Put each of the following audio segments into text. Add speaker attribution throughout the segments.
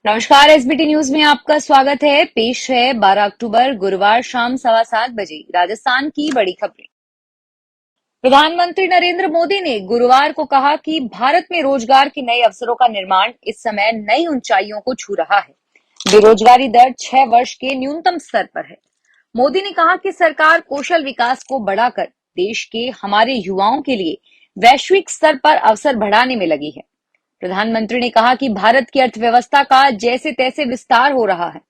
Speaker 1: नमस्कार। SBT news में आपका स्वागत है। पेश है 12 अक्टूबर गुरुवार शाम 7:15 बजे राजस्थान की बड़ी खबरें। प्रधानमंत्री नरेंद्र मोदी ने गुरुवार को कहा कि भारत में रोजगार के नए अवसरों का निर्माण इस समय नई ऊंचाइयों को छू रहा है। बेरोजगारी दर 6 वर्ष के न्यूनतम स्तर पर है। मोदी ने कहा कि सरकार कौशल विकास को बढ़ाकर देश के हमारे युवाओं के लिए वैश्विक स्तर पर अवसर बढ़ाने में लगी है। प्रधानमंत्री ने कहा कि भारत की अर्थव्यवस्था का जैसे तैसे विस्तार हो रहा है।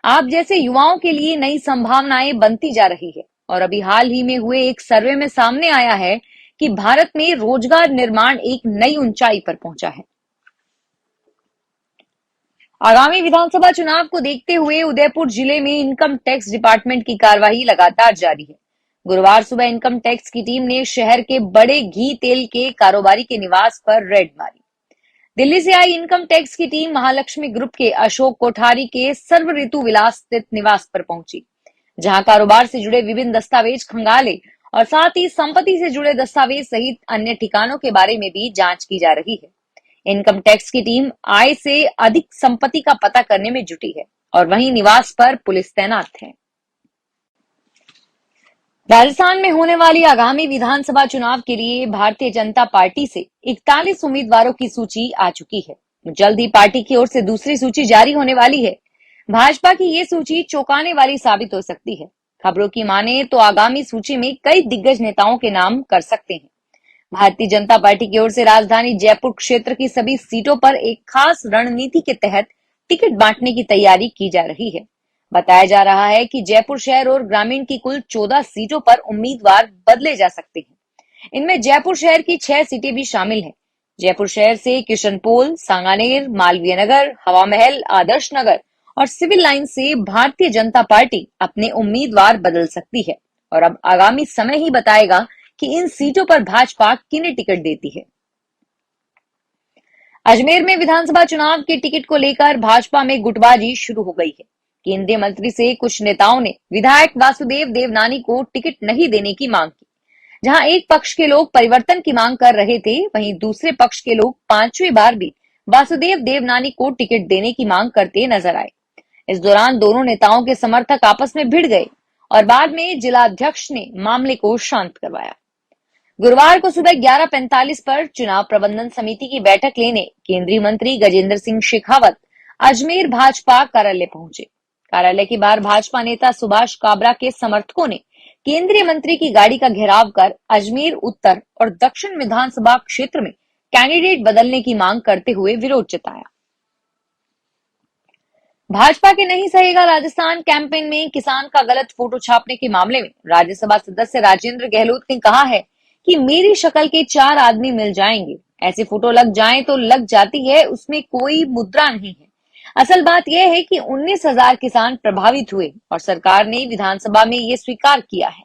Speaker 1: आप जैसे युवाओं के लिए नई संभावनाएं बनती जा रही है और अभी हाल ही में हुए एक सर्वे में सामने आया है कि भारत में रोजगार निर्माण एक नई ऊंचाई पर पहुंचा है। आगामी विधानसभा चुनाव को देखते हुए उदयपुर जिले में इनकम टैक्स डिपार्टमेंट की कार्यवाही लगातार जारी है। गुरुवार सुबह इनकम टैक्स की टीम ने शहर के बड़े घी तेल के कारोबारी के निवास पर रेड मारी। दिल्ली से आई इनकम टैक्स की टीम महालक्ष्मी ग्रुप के अशोक कोठारी के सर्व ऋतु विलास स्थित निवास पर पहुंची, जहां कारोबार से जुड़े विभिन्न दस्तावेज खंगाले और साथ ही संपत्ति से जुड़े दस्तावेज सहित अन्य ठिकानों के बारे में भी जांच की जा रही है। इनकम टैक्स की टीम आय से अधिक संपत्ति का पता करने में जुटी है और वहीं निवास पर पुलिस तैनात है। राजस्थान में होने वाली आगामी विधानसभा चुनाव के लिए भारतीय जनता पार्टी से 41 उम्मीदवारों की सूची आ चुकी है। जल्द ही पार्टी की ओर से दूसरी सूची जारी होने वाली है। भाजपा की ये सूची चौंकाने वाली साबित हो सकती है। खबरों की माने तो आगामी सूची में कई दिग्गज नेताओं के नाम कर सकते हैं। भारतीय जनता पार्टी की ओर से राजधानी जयपुर क्षेत्र की सभी सीटों पर एक खास रणनीति के तहत टिकट बांटने की तैयारी की जा रही है। बताया जा रहा है कि जयपुर शहर और ग्रामीण की कुल 14 सीटों पर उम्मीदवार बदले जा सकते हैं। इनमें जयपुर शहर की 6 सीटें भी शामिल हैं। जयपुर शहर से किशनपोल, सांगानेर, मालवीय नगर, हवा महल, आदर्श नगर और सिविल लाइन से भारतीय जनता पार्टी अपने उम्मीदवार बदल सकती है और अब आगामी समय ही बताएगा कि इन सीटों पर भाजपा किन्हें टिकट देती है। अजमेर में विधानसभा चुनाव के टिकट को लेकर भाजपा में गुटबाजी शुरू हो गई है। केंद्रीय मंत्री से कुछ नेताओं ने विधायक वासुदेव देवनानी को टिकट नहीं देने की मांग की। जहां एक पक्ष के लोग परिवर्तन की मांग कर रहे थे, वहीं दूसरे पक्ष के लोग 5वीं बार भी वासुदेव देवनानी को टिकट देने की मांग करते नजर आए। इस दौरान दोनों नेताओं के समर्थक आपस में भिड़ गए और बाद में जिलाध्यक्ष ने मामले को शांत करवाया। गुरुवार को सुबह 11:45 पर चुनाव प्रबंधन समिति की बैठक लेने केंद्रीय मंत्री गजेंद्र सिंह शेखावत अजमेर भाजपा कार्यालय पहुंचे। कार्यालय के बाहर भाजपा नेता सुभाष काबरा के समर्थकों ने केंद्रीय मंत्री की गाड़ी का घेराव कर अजमेर उत्तर और दक्षिण विधानसभा क्षेत्र में कैंडिडेट बदलने की मांग करते हुए विरोध जताया। भाजपा के नहीं सहेगा राजस्थान कैंपेन में किसान का गलत फोटो छापने के मामले में राज्यसभा सदस्य राजेंद्र गहलोत ने कहा है कि मेरी शक्ल के 4 आदमी मिल जाएंगे, ऐसे फोटो लग जाएं तो लग जाती है, उसमें कोई मुद्रा नहीं है। असल बात यह है कि 19,000 किसान प्रभावित हुए और सरकार ने विधानसभा में ये स्वीकार किया है।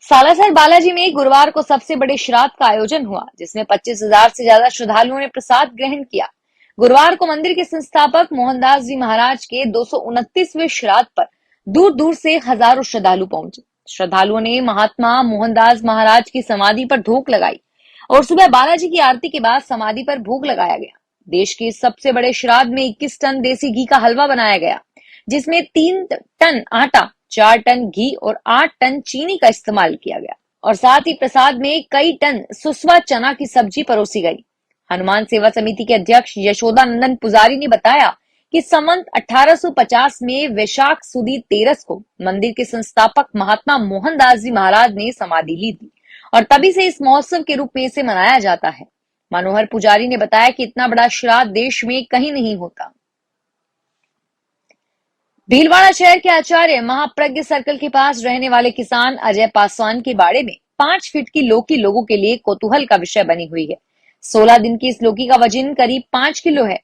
Speaker 1: सालासर बालाजी में गुरुवार को सबसे बड़े श्राद्ध का आयोजन हुआ, जिसमें 25,000 से ज्यादा श्रद्धालुओं ने प्रसाद ग्रहण किया। गुरुवार को मंदिर के संस्थापक मोहनदास जी महाराज के 229वें श्राद्ध पर दूर दूर से हजारों श्रद्धालु पहुंचे। श्रद्धालुओं ने महात्मा मोहनदास महाराज की समाधि पर धूप लगाई और सुबह बालाजी की आरती के बाद समाधि पर भोग लगाया गया। देश के सबसे बड़े श्राद्ध में 21 टन देसी घी का हलवा बनाया गया, जिसमें 3 टन आटा, 4 टन घी और 8 टन चीनी का इस्तेमाल किया गया और साथ ही प्रसाद में कई टन सुसवा चना की सब्जी परोसी गई। हनुमान सेवा समिति के अध्यक्ष यशोदानंदन पुजारी ने बताया कि संवत 1850 में वैशाख सुदी 13 को मंदिर के संस्थापक महात्मा मोहनदास जी महाराज ने समाधि ली थी और तभी से इस महोत्सव के रूप में इसे मनाया जाता है। मनोहर पुजारी ने बताया कि इतना बड़ा श्राद्ध देश में कहीं नहीं होता। भीलवाड़ा शहर के आचार्य महाप्रज्ञ सर्कल के पास रहने वाले किसान अजय पासवान के बाड़े में 5 फीट की लौकी लोगों के लिए कौतूहल का विषय बनी हुई है। 16 दिन की इस लौकी का वजन करीब 5 किलो है।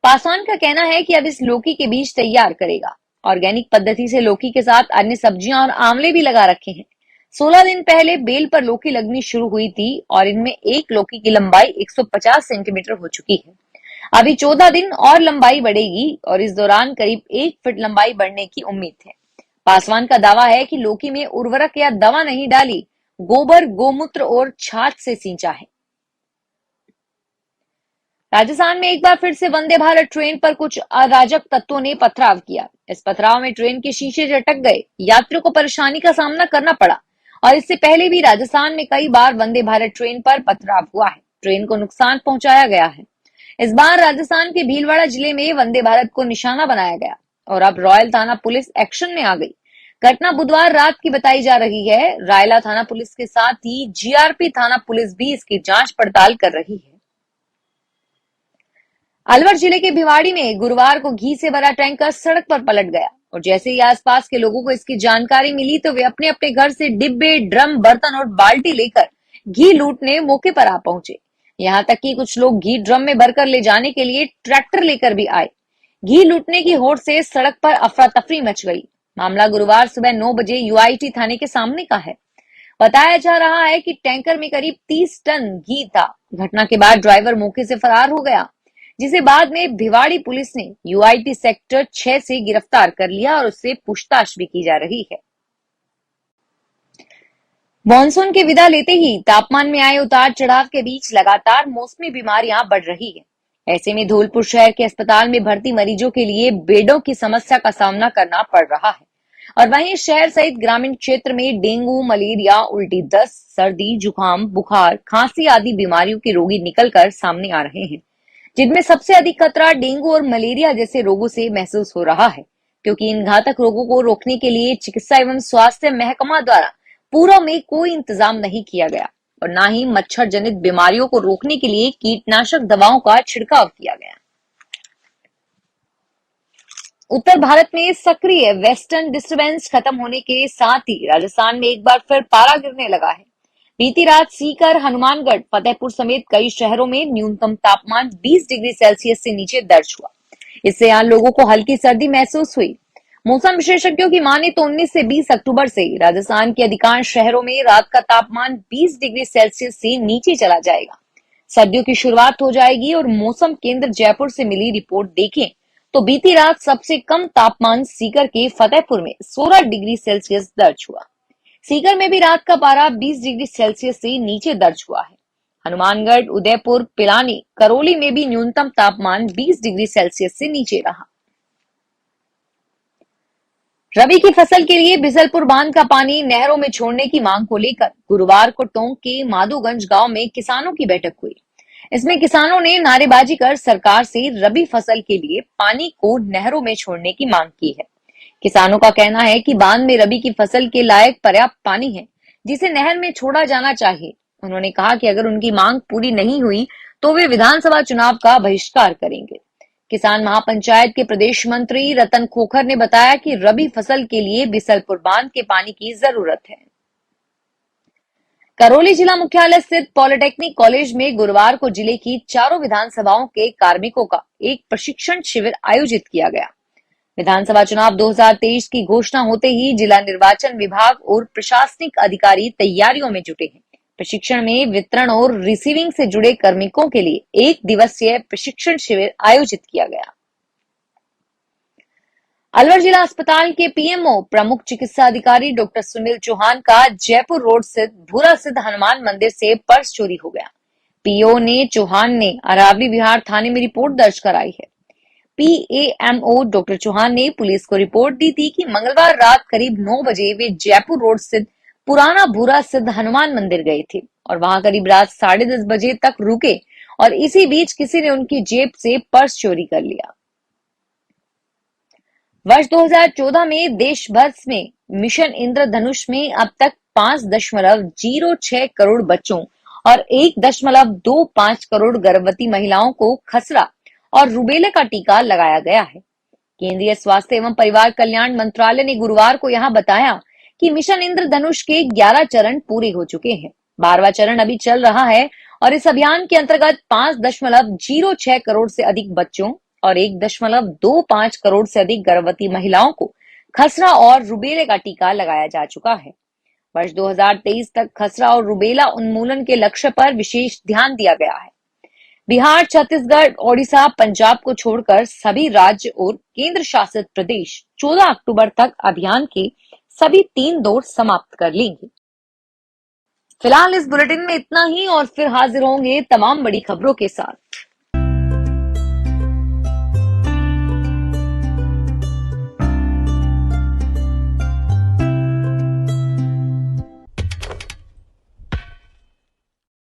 Speaker 1: पासवान का कहना है कि अब इस लौकी के बीज तैयार करेगा। ऑर्गेनिक पद्धति से लौकी के साथ अन्य सब्जियां और आंवले भी लगा रखे हैं। 16 दिन पहले बेल पर लौकी लगनी शुरू हुई थी और इनमें एक लौकी की लंबाई 150 सेंटीमीटर हो चुकी है। अभी 14 दिन और लंबाई बढ़ेगी और इस दौरान करीब 1 फीट लंबाई बढ़ने की उम्मीद है। पासवान का दावा है कि लौकी में उर्वरक या दवा नहीं डाली, गोबर, गोमूत्र और छाछ से सींचा है। राजस्थान में एक बार फिर से वंदे भारत ट्रेन पर कुछ अराजक तत्वों ने पथराव किया। इस पथराव में ट्रेन के शीशे झटक गए, यात्रियों को परेशानी का सामना करना पड़ा। और इससे पहले भी राजस्थान में कई बार वंदे भारत ट्रेन पर पथराव हुआ है, ट्रेन को नुकसान पहुंचाया गया है। इस बार राजस्थान के भीलवाड़ा जिले में वंदे भारत को निशाना बनाया गया और अब रॉयल थाना पुलिस एक्शन में आ गई। घटना बुधवार रात की बताई जा रही है। रायला थाना पुलिस के साथ ही जीआरपी थाना पुलिस भी इसकी जांच पड़ताल कर रही है। अलवर जिले के भिवाड़ी में गुरुवार को घी से भरा टैंकर सड़क पर पलट गया और जैसे ही आसपास के लोगों को इसकी जानकारी मिली तो वे अपने अपने घर से डिब्बे, ड्रम, बर्तन और बाल्टी लेकर घी लूटने मौके पर आ पहुंचे। यहाँ तक कि कुछ लोग घी ड्रम में भरकर ले जाने के लिए ट्रैक्टर लेकर भी आए। घी लूटने की होड़ से सड़क पर अफरा तफरी मच गई। मामला गुरुवार सुबह 9 बजे यूआईटी थाने के सामने का है। बताया जा रहा है कि टैंकर में करीब 30 टन घी था। घटना के बाद ड्राइवर मौके से फरार हो गया, जिसे बाद में भिवाड़ी पुलिस ने यूआईटी सेक्टर 6 से गिरफ्तार कर लिया और उससे पूछताछ भी की जा रही है। मानसून के विदा लेते ही तापमान में आए उतार चढ़ाव के बीच लगातार मौसमी बीमारियां बढ़ रही है। ऐसे में धौलपुर शहर के अस्पताल में भर्ती मरीजों के लिए बेडों की समस्या का सामना करना पड़ रहा है और वहीं शहर सहित ग्रामीण क्षेत्र में डेंगू, मलेरिया, उल्टी दस्त, सर्दी, जुकाम, बुखार, खांसी आदि बीमारियों के रोगी निकलकर सामने आ रहे हैं, जिनमें सबसे अधिक खतरा डेंगू और मलेरिया जैसे रोगों से महसूस हो रहा है, क्योंकि इन घातक रोगों को रोकने के लिए चिकित्सा एवं स्वास्थ्य महकमा द्वारा पूर्व में कोई इंतजाम नहीं किया गया और न ही मच्छर जनित बीमारियों को रोकने के लिए कीटनाशक दवाओं का छिड़काव किया गया। उत्तर भारत में सक्रिय वेस्टर्न डिस्टर्बेंस खत्म होने के साथ ही राजस्थान में एक बार फिर पारा गिरने लगा है। बीती रात सीकर, हनुमानगढ़, फतेहपुर समेत कई शहरों में न्यूनतम तापमान 20 डिग्री सेल्सियस से नीचे दर्ज हुआ। इससे यहाँ लोगों को हल्की सर्दी महसूस हुई। मौसम विशेषज्ञों की माने तो 19 से 20 अक्टूबर से राजस्थान के अधिकांश शहरों में रात का तापमान 20 डिग्री सेल्सियस से नीचे चला जाएगा। सर्दियों की शुरुआत हो जाएगी और मौसम केंद्र जयपुर से मिली रिपोर्ट देखें तो बीती रात सबसे कम तापमान सीकर के फतेहपुर में 16 डिग्री सेल्सियस दर्ज हुआ। सीकर में भी रात का पारा 20 डिग्री सेल्सियस से नीचे दर्ज हुआ है। हनुमानगढ़, उदयपुर, पिलानी, करौली में भी न्यूनतम तापमान 20 डिग्री सेल्सियस से नीचे रहा। रबी की फसल के लिए बिजलपुर बांध का पानी नहरों में छोड़ने की मांग को लेकर गुरुवार को टोंक के माधोगंज गांव में किसानों की बैठक हुई। इसमें किसानों ने नारेबाजी कर सरकार से रबी फसल के लिए पानी को नहरों में छोड़ने की मांग की है। किसानों का कहना है कि बांध में रबी की फसल के लायक पर्याप्त पानी है, जिसे नहर में छोड़ा जाना चाहिए। उन्होंने कहा कि अगर उनकी मांग पूरी नहीं हुई तो वे विधानसभा चुनाव का बहिष्कार करेंगे। किसान महापंचायत के प्रदेश मंत्री रतन खोखर ने बताया कि रबी फसल के लिए बिसलपुर बांध के पानी की जरूरत है। करौली जिला मुख्यालय स्थित पॉलिटेक्निक कॉलेज में गुरुवार को जिले की चारों विधानसभाओं के कार्मिकों का एक प्रशिक्षण शिविर आयोजित किया गया। विधानसभा चुनाव 2023 की घोषणा होते ही जिला निर्वाचन विभाग और प्रशासनिक अधिकारी तैयारियों में जुटे हैं। प्रशिक्षण में वितरण और रिसीविंग से जुड़े कार्मिकों के लिए 1 दिवसीय प्रशिक्षण शिविर आयोजित किया गया। अलवर जिला अस्पताल के पीएमओ प्रमुख चिकित्सा अधिकारी डॉक्टर सुनील चौहान का जयपुर रोड स्थित भूरा सिद्ध हनुमान मंदिर से पर्स चोरी हो गया। पीओ ने चौहान ने अरावली विहार थाने में रिपोर्ट दर्ज कराई है। पीएमओ डॉक्टर चौहान ने पुलिस को रिपोर्ट दी थी कि मंगलवार रात करीब 9 बजे वे जयपुर रोड स्थित पुराना भूरा सिद्ध हनुमान मंदिर गए थे और वहां करीब रात 10:30 बजे तक रुके और इसी बीच किसी ने उनकी जेब से पर्स चोरी कर लिया। वर्ष 2014 में देश भर में मिशन इंद्रधनुष में अब तक 5.06 करोड़ बच्चों और 1.25 करोड़ गर्भवती महिलाओं को खसरा और रूबेला का टीका लगाया गया है। केंद्रीय स्वास्थ्य एवं परिवार कल्याण मंत्रालय ने गुरुवार को यहां बताया कि मिशन इंद्रधनुष के 11 चरण पूरे हो चुके हैं। 12वां चरण अभी चल रहा है और इस अभियान के अंतर्गत 5.06 करोड़ से अधिक बच्चों और 1.25 करोड़ से अधिक गर्भवती महिलाओं को खसरा और रूबेला का टीका लगाया जा चुका है। वर्ष 2023 तक खसरा और रूबेला उन्मूलन के लक्ष्य पर विशेष ध्यान दिया गया है। बिहार, छत्तीसगढ़, ओडिशा, पंजाब को छोड़कर सभी राज्य और केंद्र शासित प्रदेश 14 अक्टूबर तक अभियान के सभी 3 दौर समाप्त कर लेंगे। फिलहाल इस बुलेटिन में इतना ही और फिर हाजिर होंगे तमाम बड़ी खबरों के साथ।